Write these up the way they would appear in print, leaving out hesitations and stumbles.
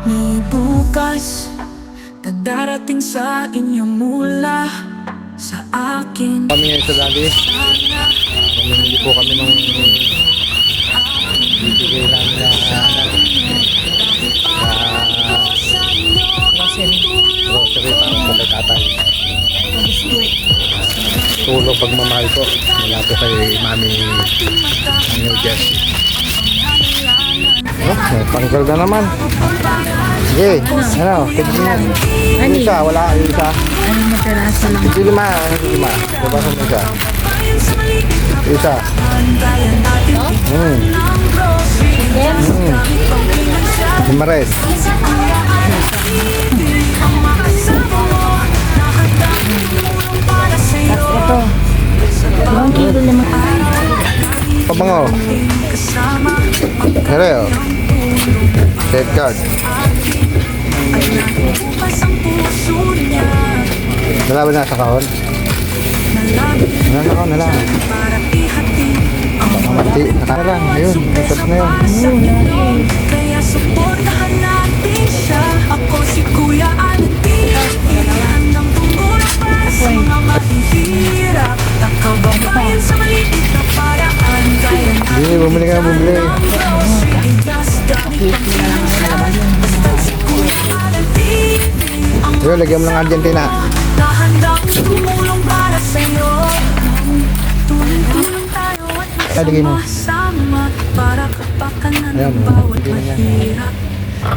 May bukas na darating sa inyo mula sa akin. Kami ngayon sa Dali. Mamimili po kami nung bibigay namin na grocery para po kay tatay. Tulong pagmamahal po mula po kay Mami ng New Jersey. Oh, may panggal na naman. Sige, ano, tignan. Yung isa, wala, yung isa. Anong mataraso lang? Hindi lima. Babasan mo isa. Yung isa. Limares. Ito. 1 kilo naman. Pabango. Hereo. Safeguard. Wala ba na sa kahon? Wala na kahon, wala. Mati, naka na lang. Ayun, isap na yun. Kaya suportahan natin siya. Ako si Kuya Alvin. Iyan ng tumulong para sa mga mahihirap. Nakababayan sa maliit na paraan. Kaya Hindi, bumili ka na bumili. Ayun, lagyan mo ng Argentina. Nahandang tumulong para sa'yo. Tulong tayo at Ay, lagay mo. sama para kapakanan Ayan, ng bawat lagay mo yan. mahirap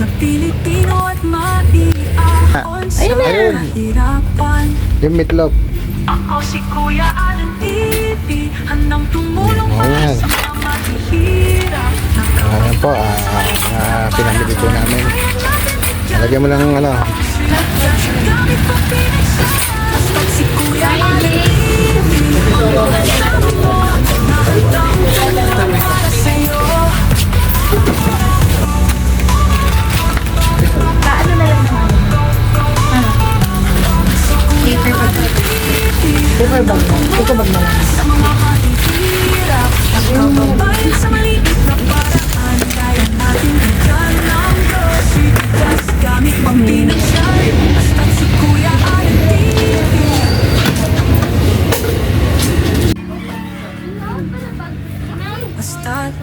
na Pilipino at maiahon sa Ayun. hirapan. Yung meatloaf. Ako si Kuya Alan TV, handang tumulong para Ayan. sa mga mahihirap. Ayan po, pinamili po namin. Lagyan mo lang ng ano. Gamit ko pinagsasas pag si Kuya Alan TV. Nahandang tumulong para sa'yo. Paano na lang naman? Ano? Paper bag. Paper bag mo. Paper bag mo lang. Sa mga mahihirap, nakababayan sa maliit na paraan. Kaya natin bigyan ng grocery gas gamit pang pinagsyari. Basta't si Kuya Alan TV. Basta't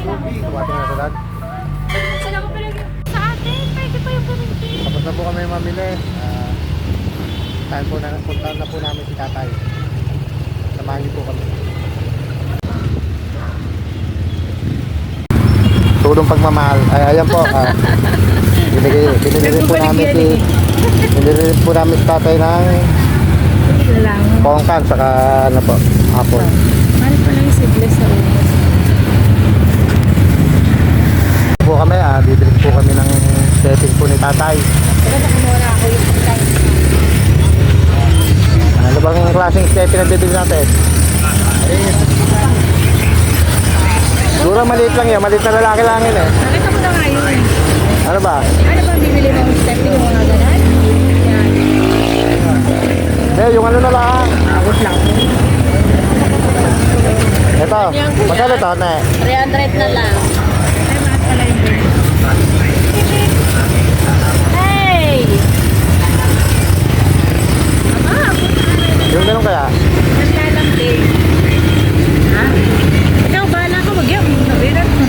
Kumating na sa dad. Sa atin, pwede pa yung pumunti. Tapos na po kami mamili. Puntahan na po namin si tatay. Samahan niyo po kami. Tulong pagmamahal. Ay, ayan po. Binili po namin si tatay ng Lang. pongkan saka ano po, apple. Ano pa lang yung seedless sa ulo? Po kami, bibili po kami ng setting po ni tatay. Pero nakamura ako yung pagkain. Ano bang klaseng setting na bibili natin? Siguro maliit lang yan, maliit na lalaki lang yun eh. Nakita mo na nga yun. Ano ba? Ano bang bibili mong stepping yung mga ganan? Yan. Yung ano na lang. Agos lang. Ito, magkano ito? 300 na lang. Ay, mahal pala yung bird. Hey! Yung ganun kaya? Wala lang din. Ha? Ikaw, bahala ko mag-iyak. Nabirat mo.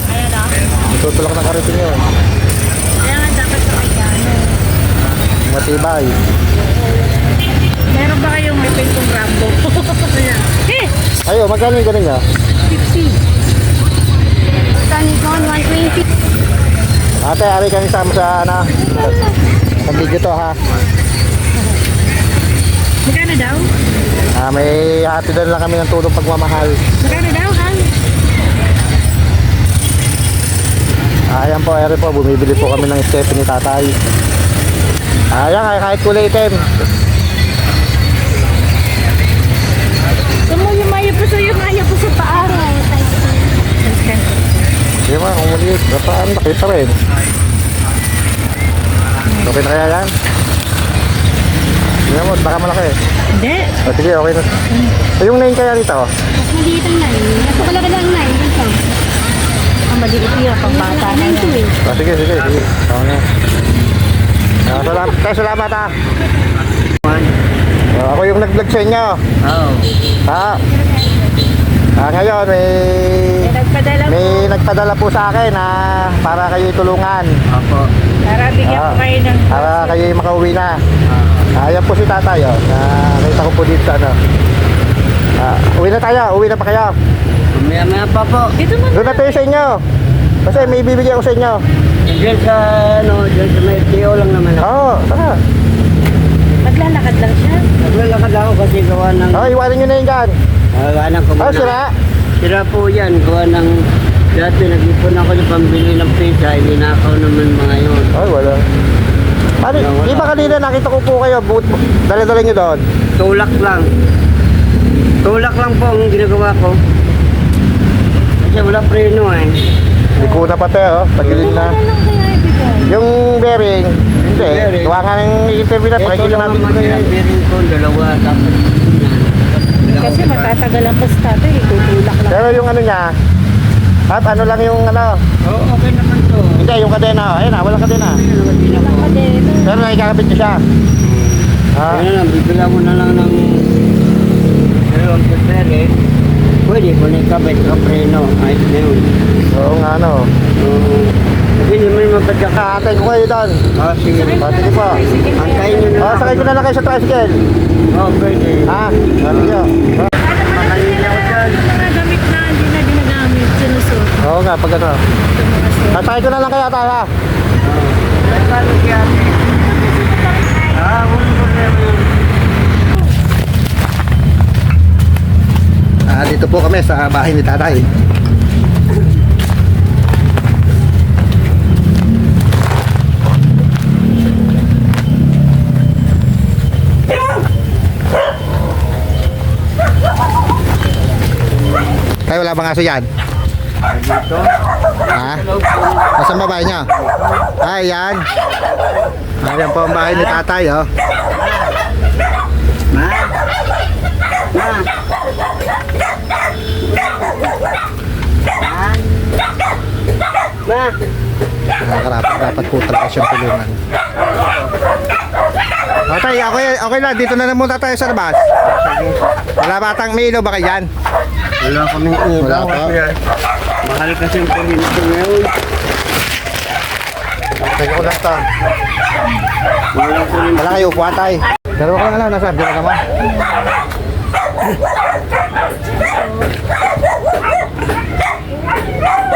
Ayan na. Tutulak na kariting yun. Kaya nga dapat sa kanya. Matibay. Meron ba kayong may pintong Rambo? Ayan. Eh! Ayo, magkano yung ganun niya? 50. Canicon, 120. Ate, ari kami sama sa ano? Sa video to ha. Magkano daw? May hati doon lang kami ng tulong pagmamahal. Magkano daw, Han? Ayan po, eri po, bumibili po kami ng step ni tatay. Ayan, kahit kulay itim. Sumuyo-mayo po sa paaraw. Hindi mo, kung muli, bataan, nakita rin. Okay na kaya yan? Hindi mo, baka malaki. Hindi. O sige, okay na. Yung name kaya dito? Mas maliit ang nine. Mas malaki lang nine. Ito. Ang maliit yun. pang bata na yun. Sige. Okay. Salamat ha. Ako yung nag-vlog sa inyo. Oo. Ngayon may nagpadala po sa akin na para kayo tulungan. Opo. Para bigyan ko kayo ng... Para kayo makauwi na. Ayan po si tatay. Nakita ko po dito sa ano. Uwi na tayo. Uwi na pa kayo. Maya pa po. Dito mo Doon na tayo sa inyo. Kasi may bibigyan ko sa inyo. Diyan sa, diyan sa may TO lang naman ako. Oo, tara. maglalakad lang siya. Naglalakad ako kasi gawa ng... Iwanan nyo na yun dyan. Gawa ng kumuna. Sira. Sira po yan. Gawa ng... Dati nag-ipon ako ng pambili ng pizza. Ninakaw naman mga yun. Wala. Di ba kanina nakita ko po kayo, dala-dala nyo doon? Tulak lang. Tulak lang po ang ginagawa ko. Kasi wala preno eh. Hindi ko na pati, tagilid na. Ano lang kaya ibigay? Yung bearing, hindi. Bearing. Gawa nga ng interview na, pakikita natin ko yan. Bearing ko, dalawa. Tapos Kasi matatagalan pa sa tatay, tutulak lang. Pero yung ano niya, ano lang yung ano, Oo, okay naman to. hindi, yung kadena, ayun walang kadena. Ayun naman din ako. Kadena. Pero nakikakabit niya siya. Ayun na, bibila mo na lang ng dalawang pepere. Pwede ko na ikabit ka preno. Ayos na yun. Oo nga, ano. Hindi naman mapadyak ka. Kakatay ko kayo doon. Sige. Sige po. Antayin nyo na lang. Sakay ko na lang kayo sa tricycle. Pwede. Sige. Makanina ko dyan. Mga gamit na hindi na ginagamit, sinusot. Oo nga, pag ano. Sakay ko na lang kayo tayo, ha. Paano kaya? Walang problema yun. Dito po kami sa bahay ni tatay. Tayo, wala bang aso yan? Dito. Nasaan ba bahay niya? Yan. Ayan po ang bahay ni tatay, Ma? Ma? Ma? Dapat po talaga siyang tulungan. Tatay, okay lang. Dito na lang muna tayo sa labas. Wala batang may ilaw ba kayo dyan? Wala kaming Wala ilaw. pa. Mahal kasi ang kuryente ngayon. Teka ko lang ito. Wala kuryente. Wala kayo upuan tayo. Dalawa ka na lang. Nasa abdyan ka mo.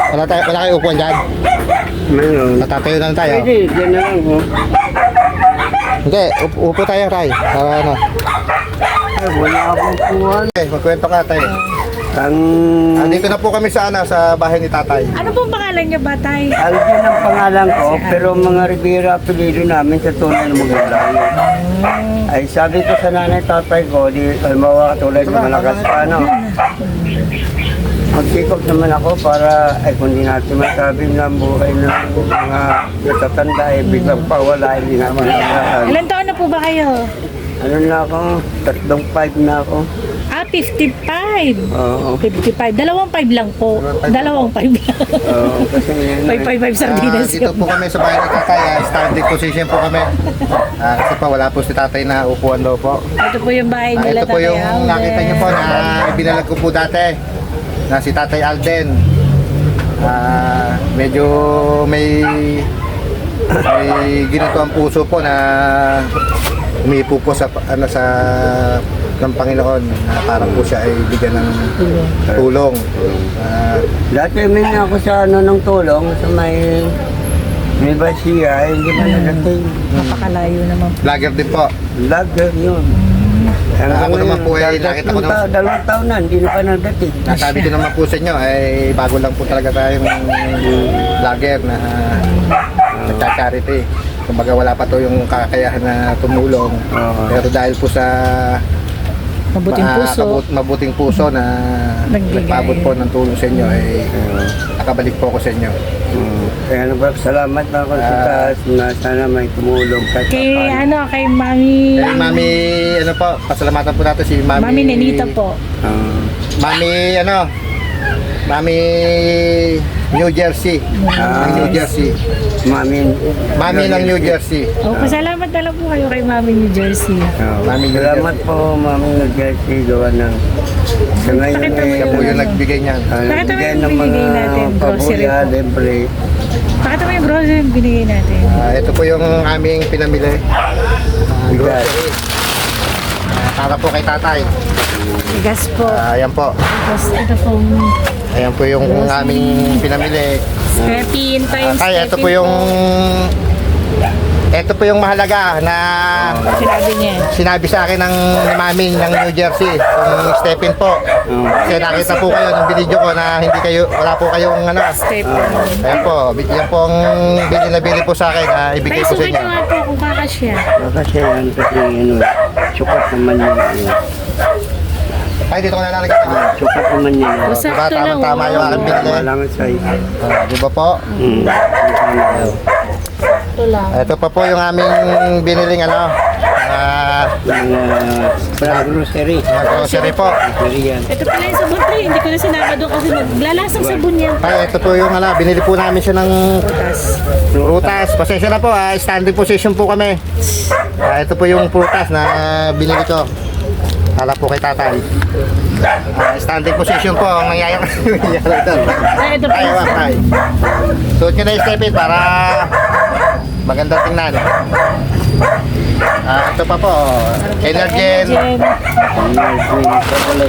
Wala kayo upuan dyan. Mayroon. Natatayo na lang tayo. Pwede, dyan na lang po. Hindi, upo tayo tayo. Para ano. Ay, wala akong kuhan. Magkwento ka tayo. Dito na po kami sa bahay ni tatay. Ano pong pangalan niya, Batay? Alvin ang pangalan ko, pero mga Rivera apelido namin sa tunay na magulang. Ay sabi ko sa nanay tatay ko, di kalmawa katulad ng malakas pa, ano. Magsikop naman ako para, ay kung di natin masabi na buhay ng mga natatanda, eh biglang pawala, hindi naman nalahan. Ilan taon na po ba kayo? Ano na ako, 3.5 na ako. 55. Oo. 55. 2.5 lang po. 2.5 lang. Oo, kasi yun. 555 sardinas Dito po kami sa bahay ni tatay. Standing position po kami. Kasi pa wala po si tatay na upuan daw po. Ito po yung bahay nila, Ito po yung Tatay nakita niyo po na binalag ko po dati na si Tatay Alden. Medyo may ginito ang puso po na umipo po sa ng Panginoon na parang po siya ay bigyan ng tulong. Dati may ako sa ano ng tulong sa may Basiya, hindi man nadating. Napakalayo naman. Vlogger din po. Lager yun. Ako naman po ay nakita ko naman. 2 taon na, hindi na pa nadating. Nasabi ko naman po sa inyo ay bago lang po talaga tayong vlogger na nagka-charity. Kumbaga wala pa to yung kakayahan na tumulong. Pero dahil po sa mabuting puso na nagpaabot po ng tulong sa inyo ay nakabalik po ako sa inyo. Kaya salamat na ako sa taas na sana may tumulong. Kay Mami... Kay Mami, pasalamatan po natin si Mami... Mami Nenita po. Mami New Jersey. Ng New Jersey. Mami. Mami ng New Jersey. Oh, pasalamat na lang po kayo kay Mami New Jersey. Mami, salamat po, Mami New Jersey. Gawa ng sa ngayon Pakita mo Siya po yung nagbigay niyan. Bakit naman bigyan yung ng binigay mga natin, grocery pabuya, po? libre. Pakita mo yung grocery yung binigay natin. Ito po yung aming pinamili. Grocery. Para po kay tatay. Bigas po. Ayan po. Tapos ito pong Ayan po yung aming pinamili. Stepin, times Ay, ito po yung mahalaga na Sinabi niya. sinabi sa akin ng maming ng New Jersey, yung Stephen po. Kasi nakita po kayo ng binidyo ko na hindi kayo, wala po kayong ano. Stepin. Ayan po, yan po ang bili na bili po sa akin, ibigay Tay, ko sa sukat inyo. nyo nga po kung kakasya. Kasi yan, kasi ano, sukat naman yun. Ay, dito ko na lalagay na. Sukat naman yun. Diba, Sakto lang, tama yung aking binili. Walang size. Di ba po? Ito lang. Ito pa po yung aming biniling ano, Mga grocery. mga grocery po. Grocery yan. Ito pala yung sabon tayo. Hindi ko na sinama doon kasi maglalasang sabon yan. Ay, ito po yung ano, binili po namin siya ng Putas. prutas. Pasensya na po, standing position po kami. Ito po yung prutas na binili ko. Para po kay tatay. Standing position po ang nangyayari. Ay, ito po. Ay, wag tay. Suot nyo na yung step it para maganda tingnan. Ito pa po, Energen.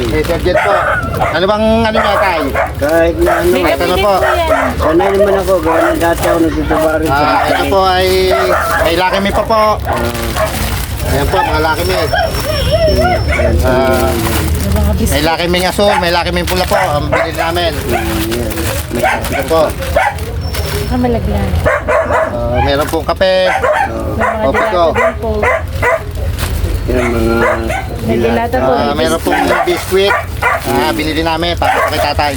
Energen po. Ano bang ano nyo tay? Kahit na ano. May Ito na kapatid po. po yan. Sanay naman ako. Gawa na dati ako nagtutubari sa Ito po ay may Lucky Me pa po. Ayan po, mga Lucky Me. Mga bis- May Lucky Me asul, may Lucky Me pula po. Ang binili namin. Ito po. malagyan. Meron pong kape. May mga Opo dilata ko. din po. Yan mga May dilata po. may Meron pong biskuit. Binili namin para kay tatay.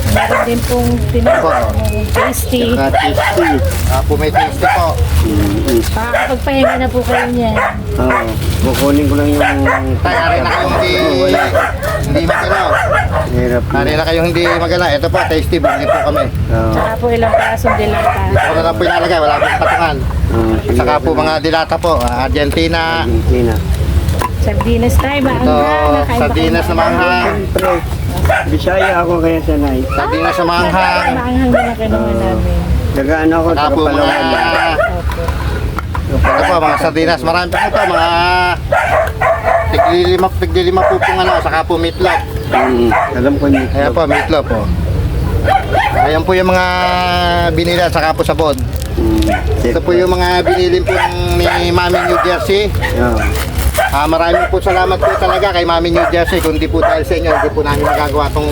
Meron din pong tinapang tasty. tasty. Po may tasty po. Makakapagpahinga na po kayo niyan. Oo. Kukunin ko lang yung Tay, ari na kayong hindi magalaw. hirap na. Ari na kayong hindi magalaw. Ito po, tasty. Bumili po kami. Oo. Saka po ilang kasong dilata. Ito na lang po ilalagay. Wala pong patungan. Sige. Saka po mga dilata po. Argentina. Argentina. Sardinas tayo, Ito, maanghang. sardinas na manghang. Siyempre, Bisaya ako kaya sanay. Sardinas na manghang. Maanghang na kinuha namin. Dagaan ako, Saka po mga... Tagapalawan. Opo. Ito po, mga sardinas. Marami po ito. Mga... Tiglilima po pong ano. Saka po meatloaf. Alam ko niyo. Ayan po, meatloaf po. Ayan po yung mga binili at saka po sabon. Ito po yung mga binili po ni Mami New Jersey. Maraming po salamat po talaga kay Mami New Jersey. Kung di po dahil sa inyo, hindi po namin magagawa itong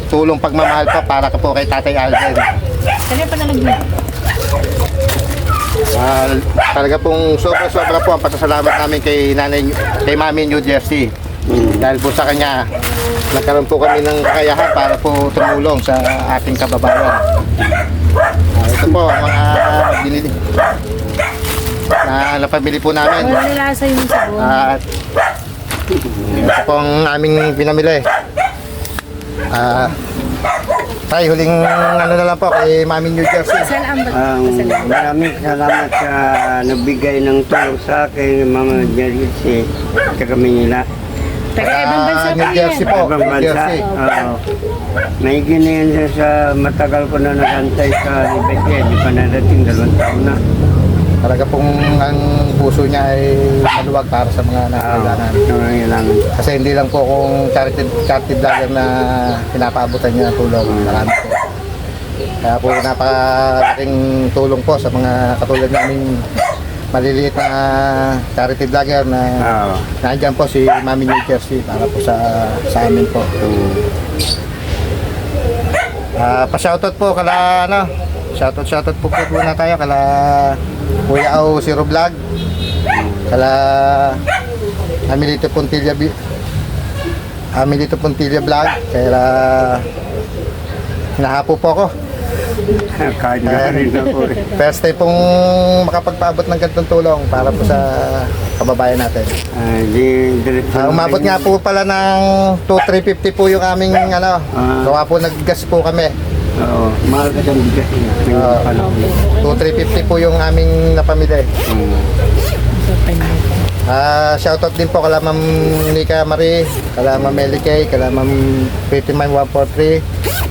tulong pagmamahal pa para po kay Tatay Alden. Kaya pa nalagyan. Talaga pong sobra-sobra po ang pasasalamat namin kay Mami New Jersey. Dahil po sa kanya, nagkaroon po kami ng kakayahan para po tumulong sa ating kababayan. Ito po ang mga binili na napabili po namin. Wala nilasa yung sabon. At ito po ang aming pinamili. Tay, huling ano na lang po kay Mami New Jersey. Salamat. Maraming salamat sa nagbigay ng tulong sa akin, Mama Jersey, sa Manila. Taga ibang bansa po New Jersey yan. po. Ibang New bansa. Jersey. Oo. May ginayan siya sa matagal ko na nagantay sa Libesya. Di pa nadating 2 taon na. Talaga pong ang puso niya ay maluwag para sa mga nangangailangan. Nangangailangan. Kasi hindi lang po kung charity vlogger na pinapaabutan niya ng tulong. Marami po. Kaya po napakalaking tulong po sa mga katulad namin maliliit na charity vlogger na nandiyan po si Mami New Jersey para po sa amin po. Pa-shoutout po kala ano, shoutout po muna tayo kala Kuya Au Zero Vlog, kala Amilito Pontilla Vlog, kaya hinahapo po ako. Kahit na rin ako eh. First time pong makapagpaabot ng ganitong tulong para po sa kababayan natin. Diretso Umabot nga po pala ng 2,350 po yung aming ano. Gawa po naggas po kami. Oo, mahal ka siyang bigas niya. 2,350 po yung aming napamili. Shoutout din po kala Ma'am Nika Marie, kala Ma'am Meli Kay, kala Ma'am Pretty Mime 143,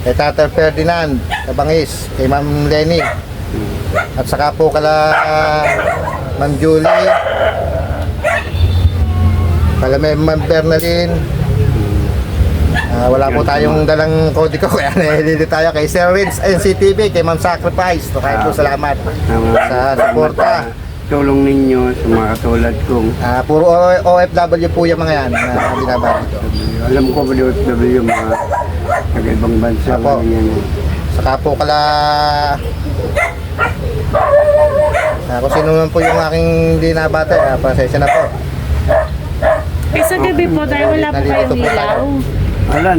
kay Tatay Ferdinand, Kabangis, kay Ma'am Lenny. At saka po kala Ma'am Julie, kala Ma'am Bernalyn. Wala po tayong dalang kode ko kaya nahilili tayo kay Sir Rins NCTV, kay Ma'am Sacrifice. So kahit po salamat sa suporta. Tulong ninyo sa mga katulad kong. Puro OFW po yung mga yan na binabati ko. Alam ko ba OFW mga nag-ibang bansa. Apo. Yan. Saka po kala kung sino man po yung aking dinabate, pasensya na po. Eh, sa gabi po, dahil wala po kayong ilaw. Wala,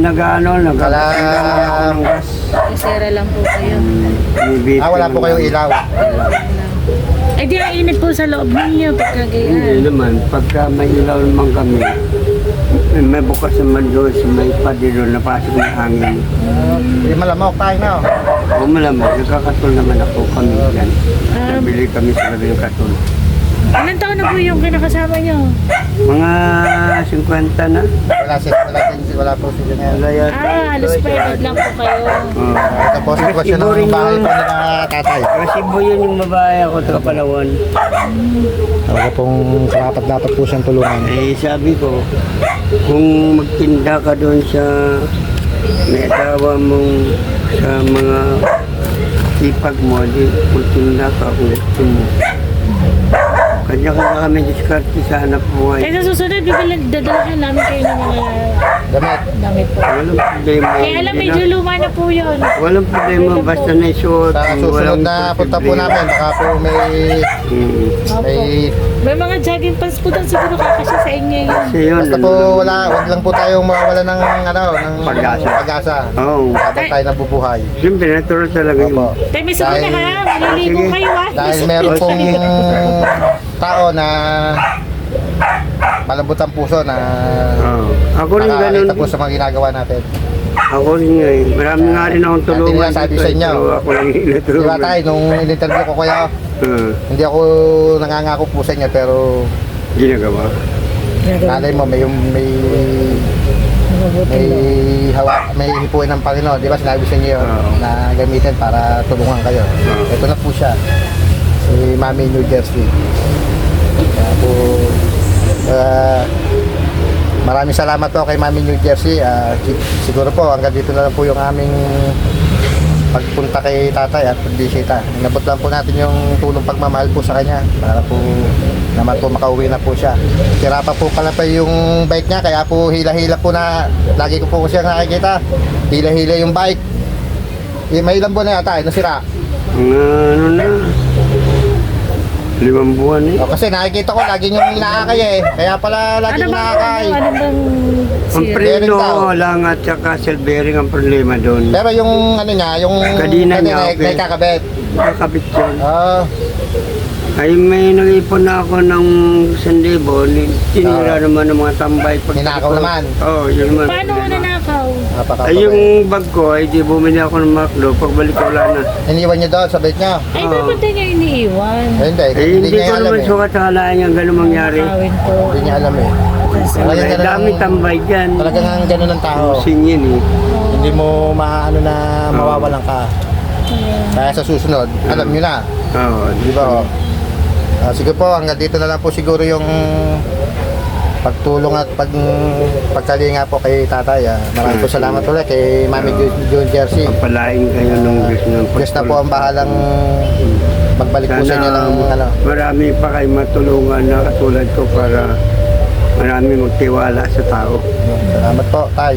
Kala ng gas. Isera lang po kayo. wala po kayong ilaw. Eh, di ang init po sa loob ninyo pagka Hindi ganyan. naman, pagka may ilaw naman kami, may bukas naman doon, may padi doon, napasok ng hangin. Malamok tayo na. O malamang, nagkakatol naman ako kami yan. Nabili kami sa gabi ng katol. Ilan taon na po yung kinakasama nyo? Mga 50 na. Wala po sila ngayon. Wala yan. Halos private lang po kayo. Ito po sitwasyon ng bahay po nila tatay. Kasi po yun yung babae ako, taga Palawan. Talaga pong karapat dapat po siyang tulungan. Eh sabi ko, kung magtinda ka doon sa may asawa mong sa mga sipag mo, di magtinda ka kung gusto mo. Kanya-kanya kami diskarte sa hanap buhay. Eh, sa susunod, dadalahan namin kayo ng mga Damit. damit po. Walang problema. Kaya alam, medyo luma na po yun. Walang problema, basta naisuot. Sa susunod na punta po namin, baka po Opo. May mga jogging pants po doon, siguro kakasya sa inyo yun. Kasi yun. basta po wag lang po tayong mawawala ng ng pag-asa. Oo. Habang tayo nabubuhay. Siyempre, natural talaga yun. Opo. Tayo may sabi na ha, maliligo Sige. kayo ha. Dahil meron pong tao na malambot ang puso na Oo. Ako rin ganun. nakakita po sa mga ginagawa natin. Ako rin nga eh. Marami nga rin akong tulungan. Hindi na sabi sa inyo. Pero ako lang yung Di ba natulungan. tayo, nung in-interview ko kaya, hindi ako nangangako po sa inyo pero Ginagawa. nalay mo may hipuin ng Panginoon, di ba sinabi sa inyo yun, Oo. na gamitin para tulungan kayo. Oo. Ito na po siya, si Mami New Jersey. Kaya po, maraming salamat po kay Mami New Jersey. Siguro po hanggang dito na lang po yung aming pagpunta kay tatay at pagbisita. Inabot lang po natin yung tulong pagmamahal po sa kanya para po naman po makauwi na po siya. Sira pa po pala pa yung bike niya kaya po hila-hila po na lagi ko po siya nakikita. Hila-hila yung bike. May ilang buwan na yata nasira. Ano na? 5 buwan eh. Kasi nakikita ko lagi yung inaakay eh. Kaya pala lagi yung inaakay. Ano bang Ang sira? preno daw. lang at saka cell bearing ang problema doon. Pero yung ano niya, yung Kadina niya, okay. may kakabit. Nakakabit yun. Ay, may nag-ipon na ako ng 1,000. Tinira naman ng mga tambay. Ninakaw naman. Oo, yun naman. Paano mo nanakaw? Ay, yung bag ko, ay di bumili ako ng Macdo. Pagbalik ko wala na. iniwan niyo doon sa bait niya. Ay, dapat din niya iniiwan. Hindi, Eh, hindi niya ko alam naman eh. sukat sa halaan niya gano'n mangyari. Nakawin po. Hindi niya alam eh. Ay, dami tambay dyan. Talagang ang ganun ng tao. Singin eh. Hindi mo maano na mawawalan ka. Kaya sa susunod, alam niyo na. Oo. Di ba? Sige po, hanggang dito na lang po siguro yung pagtulong at pagkalinga po kay tatay. Maraming po salamat ulit kay Mami June Jersey. Pagpalain kayo nung Diyos ng Diyos na po ang bahalang magbalik po sa inyo ng ano. Marami pa kayo matulungan na katulad ko para marami magtiwala sa tao. Salamat po, tay.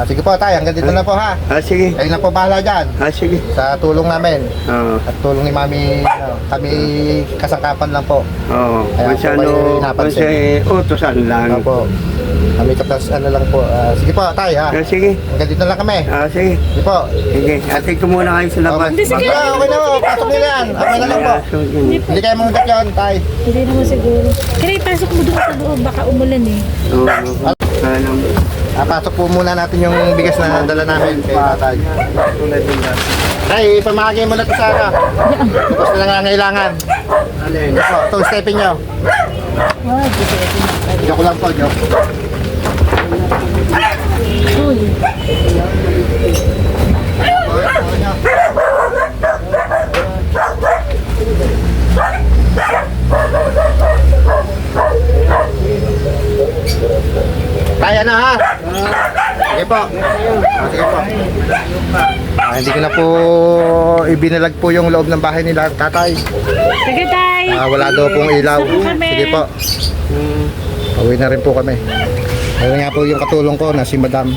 Sige po, tay, hanggang dito na po ha. Sige. Kayo na po bahala dyan Sige. sa tulong namin. Oo. At tulong ni Mami, kami kasangkapan lang po. Oo. Kaya Kung po kayo ano, napansin. kasi utosan lang. Opo. Kami tapos ano lang po. Sige po, tay ha. Sige. Hanggang dito lang kami. Sige. Sige po. Sige. Atid ko muna kayo sa labas. Hindi, sige. Okay na po. Pasok nyo yan. Okay na lang po. Hindi kayo mga yun, tay. Hindi naman siguro. Kaya ipasok mo doon sa loob, baka umulan eh. Pasok po muna natin yung bigas na dala namin kay tatay. Tay, ipamahagi mo na ito Sara. Tapos na nangangailangan. Alin? Ito, itong stepin nyo. Joke lang po, joke. Uy. Kaya na ha? Sige po. Sige po. Hindi ko na po ibinalag po yung loob ng bahay nila tatay. Sige, tay. Wala daw pong ilaw. Kami. Sige po. Pauwi na rin po kami. Ayun nga po yung katulong ko na si Madam.